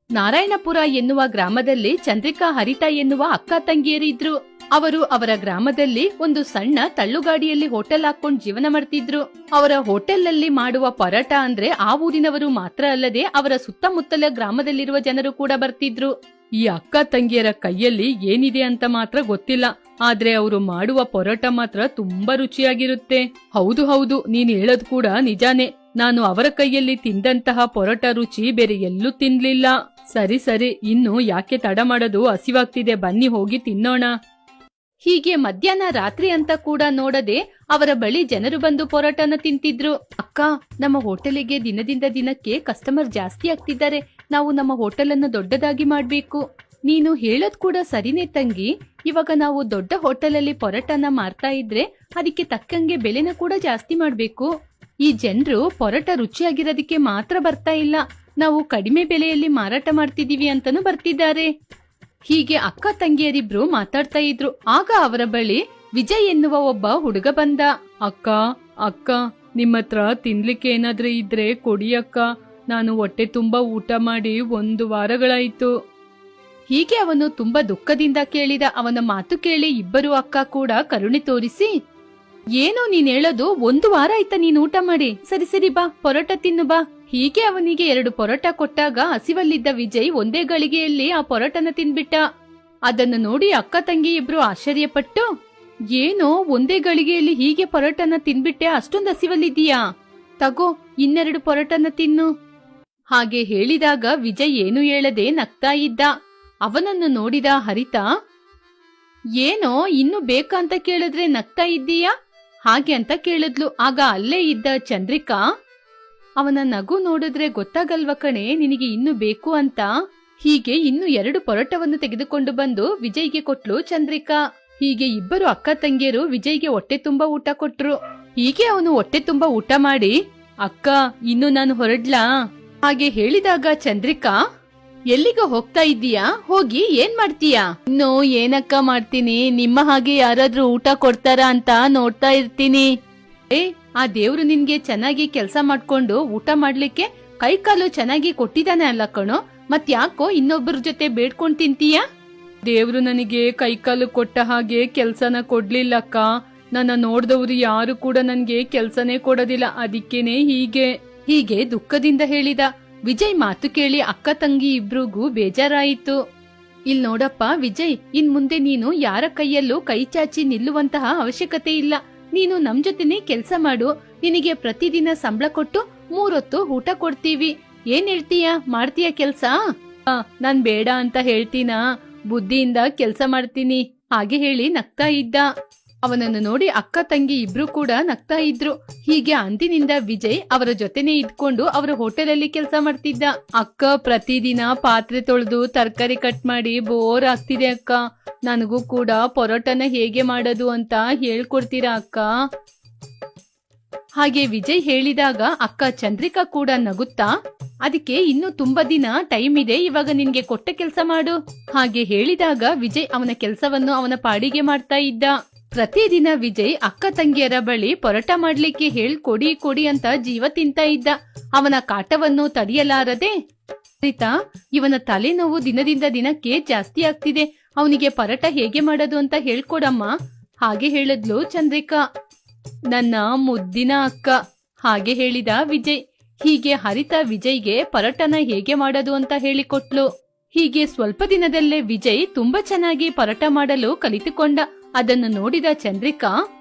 ನಾರಾಯಣಪುರ ಎನ್ನುವ ಗ್ರಾಮದಲ್ಲಿ ಚಂದ್ರಿಕಾ ಹರಿತಾ ಎನ್ನುವ ಅಕ್ಕ ತಂಗಿಯರಿದ್ರು. ಅವರು ಅವರ ಗ್ರಾಮದಲ್ಲಿ ಒಂದು ಸಣ್ಣ ತಳ್ಳುಗಾಡಿಯಲ್ಲಿ ಹೋಟೆಲ್ ಹಾಕೊಂಡ್ ಜೀವನ ಮಾಡ್ತಿದ್ರು. ಅವರ ಹೋಟೆಲ್ನಲ್ಲಿ ಮಾಡುವ ಪರೋಟ ಅಂದ್ರೆ ಆ ಊರಿನವರು ಮಾತ್ರ ಅಲ್ಲದೆ ಅವರ ಸುತ್ತಮುತ್ತಲ ಗ್ರಾಮದಲ್ಲಿರುವ ಜನರು ಕೂಡ ಬರ್ತಿದ್ರು. ಈ ಅಕ್ಕ ತಂಗಿಯರ ಕೈಯಲ್ಲಿ ಏನಿದೆ ಅಂತ ಮಾತ್ರ ಗೊತ್ತಿಲ್ಲ, ಆದ್ರೆ ಅವರು ಮಾಡುವ ಪರೋಟ ಮಾತ್ರ ತುಂಬಾ ರುಚಿಯಾಗಿರುತ್ತೆ. ಹೌದು ಹೌದು, ನೀನ್ ಹೇಳೋದ್ ಕೂಡ ನಿಜಾನೇ. ನಾನು ಅವರ ಕೈಯಲ್ಲಿ ತಿಂದಂತಹ ಪರೋಟ ರುಚಿ ಬೇರೆ ಎಲ್ಲೂ ತಿನ್ಲಿಲ್ಲ. ಸರಿ ಸರಿ, ಇನ್ನು ಯಾಕೆ ತಡ ಮಾಡೋದು, ಹಸಿವಾಗ್ತಿದೆ, ಬನ್ನಿ ಹೋಗಿ ತಿನ್ನೋಣ. ಹೀಗೆ ಮಧ್ಯಾಹ್ನ ರಾತ್ರಿ ಅಂತ ಕೂಡ ನೋಡದೆ ಅವರ ಬಳಿ ಜನರು ಬಂದು ಪರೋಟನ ತಿಂತಿದ್ರು. ಅಕ್ಕ, ನಮ್ಮ ಹೋಟೆಲಿಗೆ ದಿನದಿಂದ ದಿನಕ್ಕೆ ಕಸ್ಟಮರ್ ಜಾಸ್ತಿ ಆಗ್ತಿದ್ದಾರೆ. ನಾವು ನಮ್ಮ ಹೋಟೆಲ್ ಅನ್ನು ದೊಡ್ಡದಾಗಿ ಮಾಡ್ಬೇಕು. ನೀನು ಹೇಳೋದ್ ಕೂಡ ಸರಿನೇ ತಂಗಿ. ಇವಾಗ ನಾವು ದೊಡ್ಡ ಹೋಟೆಲಲ್ಲಿ ಪರೋಟನ ಮಾರ್ತಾ ಇದ್ರೆ ಅದಕ್ಕೆ ತಕ್ಕಂಗೆ ಬೆಲೆನ ಕೂಡ ಜಾಸ್ತಿ ಮಾಡ್ಬೇಕು. ಈ ಜನರು ಪರೋಟ ರುಚಿಯಾಗಿರೋದಕ್ಕೆ ಮಾತ್ರ ಬರ್ತಾ ಇಲ್ಲ, ನಾವು ಕಡಿಮೆ ಬೆಲೆಯಲ್ಲಿ ಮಾರಾಟ ಮಾಡ್ತಿದೀವಿ ಅಂತಾನೂ ಬರ್ತಿದ್ದಾರೆ. ಹೀಗೆ ಅಕ್ಕ ತಂಗಿಯರಿಬ್ರು ಮಾತಾಡ್ತಾ ಇದ್ರು. ಆಗ ಅವರ ಬಳಿ ವಿಜಯ್ ಎನ್ನುವ ಒಬ್ಬ ಹುಡುಗ ಬಂದ. ಅಕ್ಕ ಅಕ್ಕ, ನಿಮ್ಮತ್ರ ತಿನ್ಲಿಕ್ಕೆ ಏನಾದ್ರೂ ಇದ್ರೆ ಕೊಡಿ ಅಕ್ಕ. ನಾನು ಹೊಟ್ಟೆ ತುಂಬಾ ಊಟ ಮಾಡಿ 1 ವಾರಗಳಾಯ್ತು. ಹೀಗೆ ಅವನು ತುಂಬಾ ದುಃಖದಿಂದ ಕೇಳಿದ. ಅವನ ಮಾತು ಕೇಳಿ ಇಬ್ಬರು ಅಕ್ಕ ಕೂಡ ಕರುಣೆ ತೋರಿಸಿ, ಏನೋ ನೀನ್ ಹೇಳೋದು, 1 ವಾರ ಆಯ್ತಾ ನೀನ್ ಊಟ ಮಾಡಿ? ಸರಿ ಸರಿ ಬಾ, ಪರೋಟ ತಿನ್ನು ಬಾ. ಹೀಗೆ ಅವನಿಗೆ 2 ಪರೋಟ ಕೊಟ್ಟಾಗ ಹಸಿವಲ್ಲಿದ್ದ ವಿಜಯ್ ಒಂದೇ ಗಳಿಗೆಯಲ್ಲಿ ಆ ಪರೋಟನ ತಿನ್ಬಿಟ್ಟ. ಅದನ್ನು ನೋಡಿ ಅಕ್ಕ ತಂಗಿ ಇಬ್ರು ಆಶ್ಚರ್ಯಪಟ್ಟು, ಏನೋ ಒಂದೇ ಗಳಿಗೆಯಲ್ಲಿ ಹೀಗೆ ಪರೋಟನ ತಿನ್ಬಿಟ್ಟೆ, ಅಷ್ಟೊಂದು ಹಸಿವಲ್ಲಿದ್ದೀಯಾ? ತಗೋ, 2 ಪರೋಟನ ತಿನ್ನು. ಹಾಗೆ ಹೇಳಿದಾಗ ವಿಜಯ್ ಏನು ಹೇಳದೆ ನಗ್ತಾ ಇದ್ದ. ಅವನನ್ನು ನೋಡಿದ ಹರಿತಾ, ಏನೋ ಇನ್ನು ಬೇಕಂತ ಕೇಳಿದ್ರೆ ನಗ್ತಾ ಇದ್ದೀಯಾ ಹಾಗೆ ಅಂತ ಕೇಳಿದ್ಲು. ಆಗ ಅಲ್ಲೇ ಇದ್ದ ಚಂದ್ರಿಕಾ, ಅವನ ನಗು ನೋಡಿದ್ರೆ ಗೊತ್ತಾಗಲ್ವ ಕಣೆ ನಿನಗೆ ಇನ್ನು ಬೇಕು ಅಂತ. ಹೀಗೆ ಇನ್ನು 2 ಪರೋಟವನ್ನು ತೆಗೆದುಕೊಂಡು ಬಂದು ವಿಜಯ್ಗೆ ಕೊಟ್ಲು ಚಂದ್ರಿಕಾ. ಹೀಗೆ ಇಬ್ಬರು ಅಕ್ಕ ತಂಗಿಯರು ವಿಜಯ್ಗೆ ಹೊಟ್ಟೆ ತುಂಬಾ ಊಟ ಕೊಟ್ರು. ಹೀಗೆ ಅವನು ಹೊಟ್ಟೆ ತುಂಬಾ ಊಟ ಮಾಡಿ, ಅಕ್ಕ ಇನ್ನು ನಾನು ಹೊರಡ್ಲಾ ಹಾಗೆ ಹೇಳಿದಾಗ ಚಂದ್ರಿಕಾ, ಎಲ್ಲಿಗ ಹೋಗ್ತಾ ಇದ್ದೀಯಾ? ಹೋಗಿ ಏನ್ ಮಾಡ್ತೀಯಾ? ಇನ್ನು ಏನಕ್ಕ ಮಾಡ್ತೀನಿ, ನಿಮ್ಮ ಹಾಗೆ ಯಾರಾದ್ರೂ ಊಟ ಕೊಡ್ತಾರ ಅಂತ ನೋಡ್ತಾ ಇರ್ತೀನಿ. ಆ ದೇವ್ರು ನಿನ್ಗೆ ಚೆನ್ನಾಗಿ ಕೆಲ್ಸ ಮಾಡ್ಕೊಂಡು ಊಟ ಮಾಡ್ಲಿಕ್ಕೆ ಕೈ ಕಾಲು ಚೆನ್ನಾಗಿ ಕೊಟ್ಟಿದ್ದಾನೆ ಅಲ್ಲ ಕಣೋ, ಮತ್ ಯಾಕೋ ಇನ್ನೊಬ್ಬರ ಜೊತೆ ಬೇಡ್ಕೊಂಡ್ ತಿಂತೀಯಾ? ದೇವ್ರು ನನಗೆ ಕೈಕಾಲು ಕೊಟ್ಟ ಹಾಗೆ ಕೆಲ್ಸನ ಕೊಡ್ಲಿಲ್ಲಕ್ಕ. ನನ್ನ ನೋಡ್ದವ್ರು ಯಾರು ಕೂಡ ನನ್ಗೆ ಕೆಲ್ಸನೇ ಕೊಡೋದಿಲ್ಲ, ಅದಕ್ಕೇನೆ ಹೀಗೆ ದುಃಖದಿಂದ ಹೇಳಿದ. ವಿಜಯ್ ಮಾತು ಕೇಳಿ ಅಕ್ಕ ತಂಗಿ ಇಬ್ರಿಗೂ ಬೇಜಾರಾಯಿತು. ಇಲ್ ನೋಡಪ್ಪ ವಿಜಯ್, ಇನ್ ಮುಂದೆ ನೀನು ಯಾರ ಕೈಯಲ್ಲೂ ಕೈ ಚಾಚಿ ನಿಲ್ಲುವಂತಹ ಅವಶ್ಯಕತೆ ಇಲ್ಲ. ನೀನು ನಮ್ ಜೊತೆನೆ ಕೆಲ್ಸ ಮಾಡು. ನಿನಗೆ ಪ್ರತಿದಿನ ಸಂಬಳ ಕೊಟ್ಟು 3 ಹೊತ್ತು ಊಟ ಕೊಡ್ತೀವಿ. ಏನ್ ಹೇಳ್ತೀಯಾ? ಮಾಡ್ತೀಯಾ ಕೆಲ್ಸ? ನಾನ್ ಬೇಡ ಅಂತ ಹೇಳ್ತೀನಾ? ಬುದ್ಧಿಯಿಂದ ಕೆಲ್ಸ ಮಾಡ್ತೀನಿ ಹಾಗೆ ಹೇಳಿ ನಗ್ತಾ ಇದ್ದ. ಅವನನ್ನು ನೋಡಿ ಅಕ್ಕ ತಂಗಿ ಇಬ್ರು ಕೂಡ ನಗ್ತಾ ಇದ್ರು. ಹೀಗೆ ಅಂದಿನಿಂದ ವಿಜಯ್ ಅವರ ಜೊತೆನೆ ಇದ್ಕೊಂಡು ಅವರ ಹೋಟೆಲಲ್ಲಿ ಕೆಲಸ ಮಾಡ್ತಿದ್ದ. ಅಕ್ಕ, ಪ್ರತಿದಿನ ಪಾತ್ರೆ ತೊಳೆದು ತರಕಾರಿ ಕಟ್ ಮಾಡಿ ಬೋರ್ ಆಗ್ತಿದೆ ಅಕ್ಕ. ನನಗೂ ಕೂಡ ಪರೋಟನ ಹೇಗೆ ಮಾಡೋದು ಅಂತ ಹೇಳ್ಕೊಡ್ತೀರಾ ಅಕ್ಕ? ಹಾಗೆ ವಿಜಯ್ ಹೇಳಿದಾಗ ಅಕ್ಕ ಚಂದ್ರಿಕಾ ಕೂಡ ನಗುತ್ತಾ, ಅದಕ್ಕೆ ಇನ್ನು ತುಂಬಾ ದಿನ ಟೈಮ್ ಇದೆ, ಇವಾಗ ನಿನ್ಗೆ ಕೊಟ್ಟ ಕೆಲಸ ಮಾಡು ಹಾಗೆ ಹೇಳಿದಾಗ ವಿಜಯ್ ಅವನ ಕೆಲಸವನ್ನು ಅವನ ಪಾಡಿಗೆ ಮಾಡ್ತಾ ಇದ್ದ. ಪ್ರತಿದಿನ ವಿಜಯ್ ಅಕ್ಕ ತಂಗಿಯರ ಬಳಿ ಪರೋಟ ಮಾಡ್ಲಿಕ್ಕೆ ಹೇಳ್ಕೊಡಿ ಕೊಡಿ ಅಂತ ಜೀವ ತಿಂತ ಇದ್ದ. ಅವನ ಕಾಟವನ್ನು ತಡೆಯಲಾರದೆ, ಹರಿತಾ, ಇವನ ತಲೆನೋವು ದಿನದಿಂದ ದಿನಕ್ಕೆ ಜಾಸ್ತಿ ಆಗ್ತಿದೆ, ಅವನಿಗೆ ಪರೋಟ ಹೇಗೆ ಮಾಡೋದು ಅಂತ ಹೇಳ್ಕೊಡಮ್ಮ ಹಾಗೆ ಹೇಳಿದ್ಲು ಚಂದ್ರಿಕಾ. ನನ್ನ ಮುದ್ದಿನ ಅಕ್ಕ ಹಾಗೆ ಹೇಳಿದ ವಿಜಯ್. ಹೀಗೆ ಹರಿತಾ ವಿಜಯ್ಗೆ ಪರೋಟನ ಹೇಗೆ ಮಾಡೋದು ಅಂತ ಹೇಳಿಕೊಟ್ಲು. ಹೀಗೆ ಸ್ವಲ್ಪ ದಿನದಲ್ಲೇ ವಿಜಯ್ ತುಂಬಾ ಚೆನ್ನಾಗಿ ಪರೋಟ ಮಾಡಲು ಕಲಿತುಕೊಂಡ. ಅದನ್ನು ನೋಡಿದ ಚಂದ್ರಿಕಾ,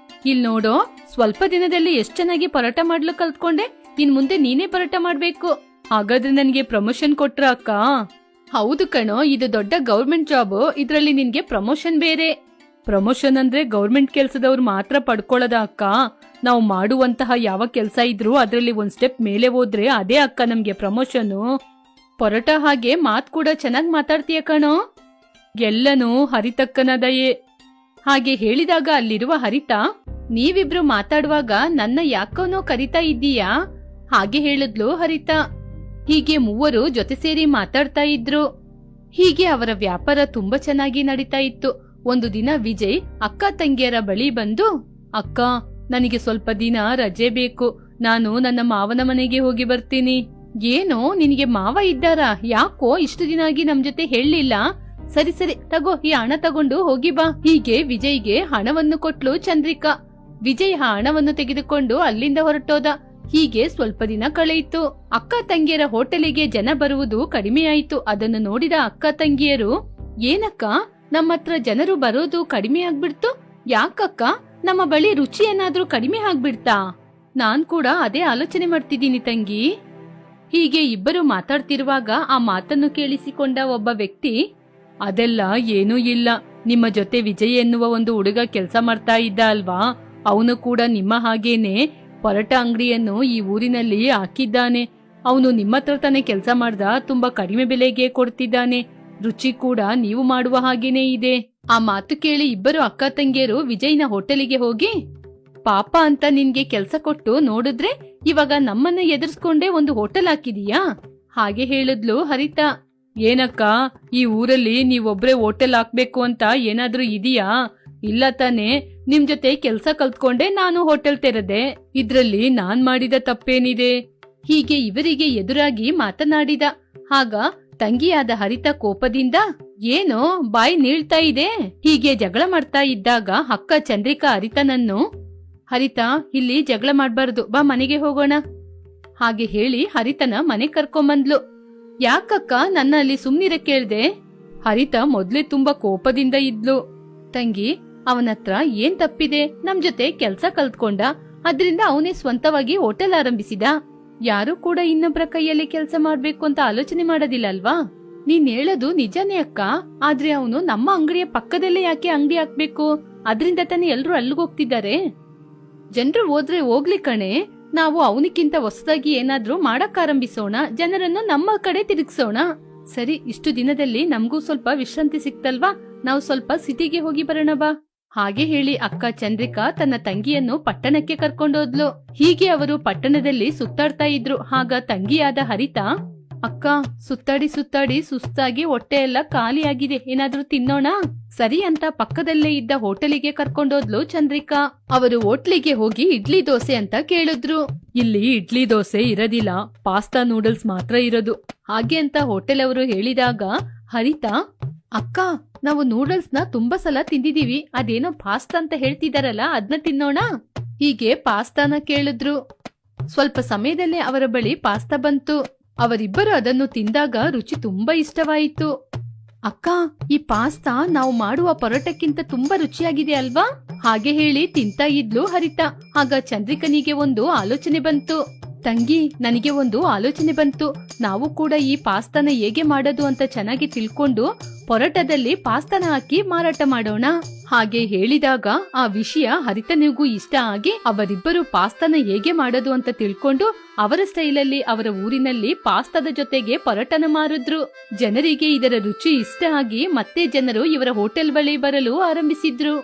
ಇಲ್ ನೋಡೋ, ಸ್ವಲ್ಪ ದಿನದಲ್ಲಿ ಎಷ್ಟ್ ಚೆನ್ನಾಗಿ ಪರೋಟ ಮಾಡ್ಲು ಕಲ್ತ್ಕೊಂಡೆ, ಇನ್ ಮುಂದೆ ನೀನೇ ಪರೋಟ ಮಾಡ್ಬೇಕು. ಹಾಗಾದ್ರೆ ನನ್ಗೆ ಪ್ರಮೋಷನ್ ಕೊಟ್ರ ಅಕ್ಕ? ಹೌದು ಕಣೋ, ಇದು ದೊಡ್ಡ ಗೌರ್ಮೆಂಟ್ ಜಾಬ್, ಇದ್ರಲ್ಲಿ ನಿನ್ಗೆ ಪ್ರಮೋಷನ್ ಬೇರೆ. ಪ್ರಮೋಷನ್ ಅಂದ್ರೆ ಗೌರ್ಮೆಂಟ್ ಕೆಲ್ಸದವ್ರು ಮಾತ್ರ ಪಡ್ಕೊಳ್ಳೋದ ಅಕ್ಕ? ನಾವು ಮಾಡುವಂತಹ ಯಾವ ಕೆಲ್ಸ ಇದ್ರು ಅದ್ರಲ್ಲಿ 1 ಸ್ಟೆಪ್ ಮೇಲೆ ಹೋದ್ರೆ ಅದೇ ಅಕ್ಕ ನಮ್ಗೆ ಪ್ರಮೋಷನ್. ಪರೋಟ ಹಾಗೆ ಮಾತ್ ಕೂಡ ಚೆನ್ನಾಗ್ ಮಾತಾಡ್ತೀಯ ಕಣೋ. ಎಲ್ಲನೂ ಹರಿತಕ್ಕನ ದಯೆ ಹಾಗೆ ಹೇಳಿದಾಗ ಅಲ್ಲಿರುವ ಹರಿತಾ, ನೀವಿಬ್ರು ಮಾತಾಡುವಾಗ ನನ್ನ ಯಾಕೋನೋ ಕರಿತಾ ಇದ್ದೀಯಾ ಹಾಗೆ ಹೇಳಿದ್ಲು ಹರಿತಾ. ಹೀಗೆ ಮೂವರು ಜೊತೆ ಸೇರಿ ಮಾತಾಡ್ತಾ ಇದ್ರು. ಹೀಗೆ ಅವರ ವ್ಯಾಪಾರ ತುಂಬಾ ಚೆನ್ನಾಗಿ ನಡೀತಾ ಇತ್ತು. ಒಂದು ದಿನ ವಿಜಯ್ ಅಕ್ಕ ತಂಗಿಯರ ಬಳಿ ಬಂದು, ಅಕ್ಕ, ನನಗೆ ಸ್ವಲ್ಪ ದಿನ ರಜೆ ಬೇಕು, ನಾನು ನನ್ನ ಮಾವನ ಮನೆಗೆ ಹೋಗಿ ಬರ್ತೀನಿ. ಏನೋ ನಿನಗೆ ಮಾವ ಇದ್ದಾರಾ? ಯಾಕೋ ಇಷ್ಟು ದಿನ ಆಗಿ ನಮ್ ಜೊತೆ ಹೇಳಲಿಲ್ಲ? ಸರಿ ಸರಿ ತಗೋ, ಈ ಹಣ ತಗೊಂಡು ಹೋಗಿ ಬಾ. ಹೀಗೆ ವಿಜಯ್ಗೆ ಹಣವನ್ನು ಕೊಟ್ಲು ಚಂದ್ರಿಕಾ. ವಿಜಯ್ ಆ ಹಣವನ್ನು ತೆಗೆದುಕೊಂಡು ಅಲ್ಲಿಂದ ಹೊರಟೋದ. ಹೀಗೆ ಸ್ವಲ್ಪ ದಿನ ಕಳೆಯಿತು. ಅಕ್ಕ ತಂಗಿಯರ ಹೋಟೆಲಿಗೆ ಜನ ಬರುವುದು ಕಡಿಮೆಯಾಯಿತು. ಅದನ್ನು ನೋಡಿದ ಅಕ್ಕ ತಂಗಿಯರು, ಏನಕ್ಕ ನಮ್ಮತ್ರ ಜನರು ಬರೋದು ಕಡಿಮೆ ಆಗ್ಬಿಡ್ತು? ಯಾಕಕ್ಕ, ನಮ್ಮ ಬಳಿ ರುಚಿ ಏನಾದ್ರೂ ಕಡಿಮೆ ಆಗ್ಬಿಡ್ತಾ? ನಾನ್ ಕೂಡ ಅದೇ ಆಲೋಚನೆ ಮಾಡ್ತಿದ್ದೀನಿ ತಂಗಿ. ಹೀಗೆ ಇಬ್ಬರು ಮಾತಾಡ್ತಿರುವಾಗ ಆ ಮಾತನ್ನು ಕೇಳಿಸಿಕೊಂಡ ಒಬ್ಬ ವ್ಯಕ್ತಿ, ಅದೆಲ್ಲ ಏನೂ ಇಲ್ಲ. ನಿಮ್ಮ ಜೊತೆ ವಿಜಯ್ ಎನ್ನುವ ಒಂದು ಹುಡುಗ ಕೆಲಸ ಮಾಡ್ತಾ ಇದ್ದ ಅಲ್ವಾ? ಅವನು ಕೂಡ ನಿಮ್ಮ ಹಾಗೇನೆ ಪರೋಟ ಅಂಗಡಿಯನ್ನು ಈ ಊರಿನಲ್ಲಿ ಹಾಕಿದ್ದಾನೆ. ಅವನು ನಿಮ್ಮತ್ರ ತಾನೇ ಕೆಲಸ ಮಾಡ್ದ, ತುಂಬಾ ಕಡಿಮೆ ಬೆಲೆಗೆ ಕೊಡ್ತಿದ್ದಾನೆ. ರುಚಿ ಕೂಡ ನೀವು ಮಾಡುವ ಹಾಗೇನೇ ಇದೆ. ಆ ಮಾತು ಕೇಳಿ ಇಬ್ಬರು ಅಕ್ಕ ತಂಗಿಯರು ವಿಜಯ್ನ ಹೋಟೆಲಿಗೆ ಹೋಗಿ, ಪಾಪ ಅಂತ ನಿನ್ಗೆ ಕೆಲ್ಸ ಕೊಟ್ಟು ನೋಡಿದ್ರೆ ಇವಾಗ ನಮ್ಮನ್ನ ಎದುರಿಸ್ಕೊಂಡೇ ಒಂದು ಹೋಟೆಲ್ ಹಾಕಿದೀಯಾ? ಹಾಗೆ ಹೇಳಿದ್ಲು ಹರಿತಾ. ಏನಕ್ಕ, ಈ ಊರಲ್ಲಿ ನೀವೊಬ್ರೆ ಹೋಟೆಲ್ ಹಾಕ್ಬೇಕು ಅಂತ ಏನಾದ್ರೂ ಇದೀಯಾ? ಇಲ್ಲ ತಾನೆ, ನಿಮ್ ಜೊತೆ ಕೆಲ್ಸ ಕಲ್ತ್ಕೊಂಡೆ ನಾನು ಹೋಟೆಲ್ ತೆರೆದೆ. ಇದ್ರಲ್ಲಿ ನಾನ್ ಮಾಡಿದ ತಪ್ಪೇನಿದೆ? ಹೀಗೆ ಇವರಿಗೆ ಎದುರಾಗಿ ಮಾತನಾಡಿದ. ಆಗ ತಂಗಿಯಾದ ಹರಿತಾ ಕೋಪದಿಂದ, ಏನೋ ಬಾಯಿ ನೀಳ್ತಾ ಇದೆ? ಹೀಗೆ ಜಗಳ ಮಾಡ್ತಾ ಇದ್ದಾಗ ಅಕ್ಕ ಚಂದ್ರಿಕಾ ಹರಿತನನ್ನು, ಹರಿತಾ ಇಲ್ಲಿ ಜಗಳ ಮಾಡ್ಬಾರ್ದು, ಬಾ ಮನೆಗೆ ಹೋಗೋಣ. ಹಾಗೆ ಹೇಳಿ ಹರಿತನ ಮನೆ ಕರ್ಕೊಂಬಂದ್ಲು. ಯಾಕಕ್ಕ ನನ್ನ ಅಲ್ಲಿ ಸುಮ್ನಿರ ಕೇಳ್ದೆ? ಹರಿತಾ ಮೊದ್ಲೇ ತುಂಬಾ ಕೋಪದಿಂದ ಇದ್ಲು. ತಂಗಿ, ಅವನತ್ರ ಏನ್ ತಪ್ಪಿದೆ? ನಮ್ ಜೊತೆ ಕೆಲ್ಸ ಕಲ್ತ್ಕೊಂಡ, ಅದ್ರಿಂದ ಅವನೇ ಸ್ವಂತವಾಗಿ ಹೋಟೆಲ್ ಆರಂಭಿಸಿದ. ಯಾರು ಕೂಡ ಇನ್ನೊಬ್ರ ಕೈಯಲ್ಲಿ ಕೆಲ್ಸ ಮಾಡ್ಬೇಕು ಅಂತ ಆಲೋಚನೆ ಮಾಡೋದಿಲ್ಲ ಅಲ್ವಾ? ನೀನ್ ಹೇಳೋದು ನಿಜಾನೇ ಅಕ್ಕ, ಆದ್ರೆ ಅವನು ನಮ್ಮ ಅಂಗಡಿಯ ಪಕ್ಕದಲ್ಲೇ ಯಾಕೆ ಅಂಗಡಿ ಹಾಕ್ಬೇಕು? ಅದ್ರಿಂದ ತಾನೇ ಎಲ್ರು ಅಲ್ಲಿಗೋಗ್ತಿದ್ದಾರೆ. ಜನರು ಹೋದ್ರೆ ಹೋಗ್ಲಿ ಕಣೆ, ನಾವು ಅವನಿಕ್ಕಿಂತ ಹೊಸದಾಗಿ ಏನಾದ್ರೂ ಮಾಡಕ್ ಆರಂಭಿಸೋಣ, ಜನರನ್ನು ನಮ್ಮ ಕಡೆ ತಿರುಗಿಸೋಣ. ಸರಿ, ಇಷ್ಟು ದಿನದಲ್ಲಿ ನಮಗೂ ಸ್ವಲ್ಪ ವಿಶ್ರಾಂತಿ ಸಿಕ್ತಲ್ವಾ, ನಾವು ಸ್ವಲ್ಪ ಸಿಟಿಗೆ ಹೋಗಿ ಬರೋಣ ಬಾ. ಹಾಗೆ ಹೇಳಿ ಅಕ್ಕ ಚಂದ್ರಿಕಾ ತನ್ನ ತಂಗಿಯನ್ನು ಪಟ್ಟಣಕ್ಕೆ ಕರ್ಕೊಂಡೋದ್ಲು. ಹೀಗೆ ಅವರು ಪಟ್ಟಣದಲ್ಲಿ ಸುತ್ತಾಡ್ತಾ ಇದ್ರು. ಆಗ ತಂಗಿಯಾದ ಹರಿತಾ, ಅಕ್ಕ ಸುತ್ತಾಡಿ ಸುತ್ತಾಡಿ ಸುಸ್ತಾಗಿ ಹೊಟ್ಟೆ ಎಲ್ಲ ಖಾಲಿಯಾಗಿದೆ, ಏನಾದ್ರೂ ತಿನ್ನೋಣ? ಸರಿ ಅಂತ ಪಕ್ಕದಲ್ಲೇ ಇದ್ದ ಹೋಟೆಲಿಗೆ ಕರ್ಕೊಂಡೋದ್ಲು ಚಂದ್ರಿಕಾ. ಅವರು ಹೋಟ್ಲಿಗೆ ಹೋಗಿ ಇಡ್ಲಿ ದೋಸೆ ಅಂತ ಕೇಳಿದ್ರು. ಇಲ್ಲಿ ಇಡ್ಲಿ ದೋಸೆ ಇರೋದಿಲ್ಲ, ಪಾಸ್ತಾ ನೂಡಲ್ಸ್ ಮಾತ್ರ ಇರೋದು. ಹಾಗೆ ಅಂತ ಹೋಟೆಲ್ ಅವರು ಹೇಳಿದಾಗ ಹರಿತಾ, ಅಕ್ಕ ನಾವು ನೂಡಲ್ಸ್ ನ ತುಂಬಾ ಸಲ ತಿಂದಿದೀವಿ, ಅದೇನೋ ಪಾಸ್ತಾ ಅಂತ ಹೇಳ್ತಿದಾರಲ್ಲ, ಅದ್ನ ತಿನ್ನೋಣ? ಹೀಗೆ ಪಾಸ್ತಾನ ಕೇಳಿದ್ರು. ಸ್ವಲ್ಪ ಸಮಯದಲ್ಲೇ ಅವರ ಬಳಿ ಪಾಸ್ತಾ ಬಂತು. ಅವರಿಬ್ಬರು ಅದನ್ನು ತಿಂದಾಗ ರುಚಿ ತುಂಬಾ ಇಷ್ಟವಾಯಿತು. ಅಕ್ಕ, ಈ ಪಾಸ್ತಾ ನಾವು ಮಾಡುವ ಪರೋಟಕ್ಕಿಂತ ತುಂಬಾ ರುಚಿಯಾಗಿದೆ ಅಲ್ವಾ? ಹಾಗೆ ಹೇಳಿ ತಿಂತಾ ಇದ್ಲು ಹರಿತಾ. ಆಗ ಚಂದ್ರಿಕನಿಗೆ ಒಂದು ಆಲೋಚನೆ ಬಂತು. ತಂಗಿ, ನನಗೆ ಒಂದು ಆಲೋಚನೆ ಬಂತು. ನಾವು ಕೂಡ ಈ ಪಾಸ್ತಾನ ಹೇಗೆ ಮಾಡೋದು ಅಂತ ಚೆನ್ನಾಗಿ ತಿಳ್ಕೊಂಡು ಪರೋಟದಲ್ಲಿ ಪಾಸ್ತಾನ ಹಾಕಿ ಮಾರಾಟ ಮಾಡೋಣ. ಹಾಗೆ ಹೇಳಿದಾಗ ಆ ವಿಷಯ ಹರಿತನಿಗೂ ಇಷ್ಟ ಆಗಿ ಅವರಿಬ್ಬರು ಪಾಸ್ತಾನ ಹೇಗೆ ಮಾಡೋದು ಅಂತ ತಿಳ್ಕೊಂಡು ಅವರ ಸ್ಟೈಲಲ್ಲಿ ಅವರ ಊರಿನಲ್ಲಿ ಪಾಸ್ತಾದ ಜೊತೆಗೆ ಪರೋಟನ ಮಾರಿದ್ರು. ಜನರಿಗೆ ಇದರ ರುಚಿ ಇಷ್ಟ ಆಗಿ ಮತ್ತೆ ಜನರು ಇವರ ಹೋಟೆಲ್ ಬಳಿ ಬರಲು ಆರಂಭಿಸಿದ್ರು.